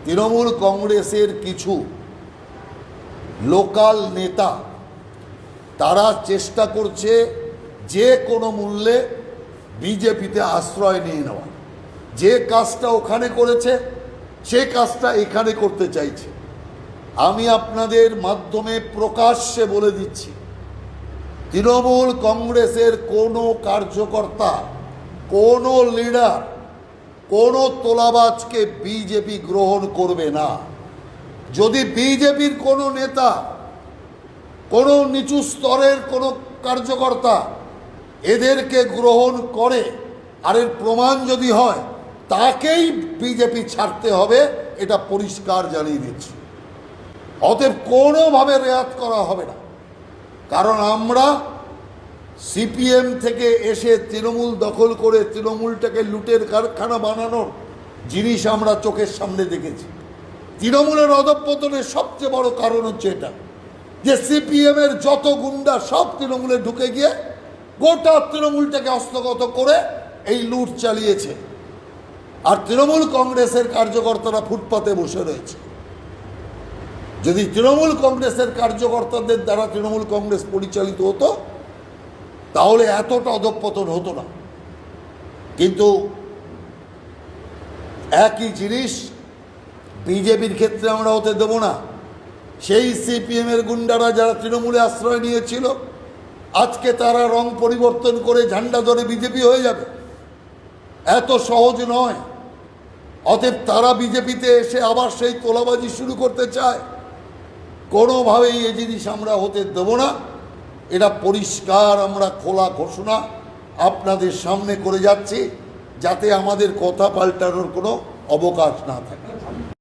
তৃণমূল কংগ্রেসের কিছু লোকাল নেতা তারা চেষ্টা করছে যে কোনো মূল্যে বিজেপিতে আশ্রয় নিয়ে নেওয়া। যে কাজটা ওখানে করেছে সে কাজটা এখানে করতে চাইছে। আমি আপনাদের মাধ্যমে প্রকাশ্যে বলে দিচ্ছি, তৃণমূল কংগ্রেসের কোনো কার্যকর্তা, কোনো লিডার, কোনো তোলাবাজকে বিজেপি গ্রহণ করবে না। যদি বিজেপির কোনো নেতা, কোনো নিচু স্তরের কোনো কার্যকর্তা এদেরকে গ্রহণ করে আর এর প্রমাণ যদি হয়, তাকেই বিজেপি ছাড়তে হবে, এটা পরিষ্কার জানিয়ে দিচ্ছি। অতএব কোনোভাবে রেয়াত করা হবে না। কারণ আমরা সিপিএম থেকে এসে তৃণমূল দখল করে তৃণমূলটাকে লুটের কারখানা বানানোর জিনিস আমরা চোখের সামনে দেখেছি। তৃণমূলের অধঃপতনের সবচেয়ে বড় কারণ হচ্ছে এটা, যে সিপিএমের যত গুন্ডা সব তৃণমূলে ঢুকে গিয়ে গোটা তৃণমূলটাকে হস্তগত করে এই লুট চালিয়েছে। আর তৃণমূল কংগ্রেসের কার্যকর্তারা ফুটপাতে বসে রয়েছে। যদি তৃণমূল কংগ্রেসের কার্যকর্তাদের দ্বারা তৃণমূল কংগ্রেস পরিচালিত হতো তাহলে এতটা অধঃপতন হতো না। কিন্তু একই জিনিস বিজেপির ক্ষেত্রে আমরা হতে দেব না। সেই সিপিএমের গুন্ডারা যারা তৃণমূলে আশ্রয় নিয়েছিল, আজকে তারা রং পরিবর্তন করে ঝান্ডা ধরে বিজেপি হয়ে যাবে, এত সহজ নয়। অতএব তারা বিজেপিতে এসে আবার সেই তোলাবাজি শুরু করতে চায়। কোনোভাবেই এই জিনিস আমরা হতে দেব না। এটা পরিষ্কার আমরা খোলা ঘোষণা আপনাদের সামনে করে যাচ্ছি, যাতে আমাদের কথা পাল্টানোর কোনো অবকাশ না থাকে।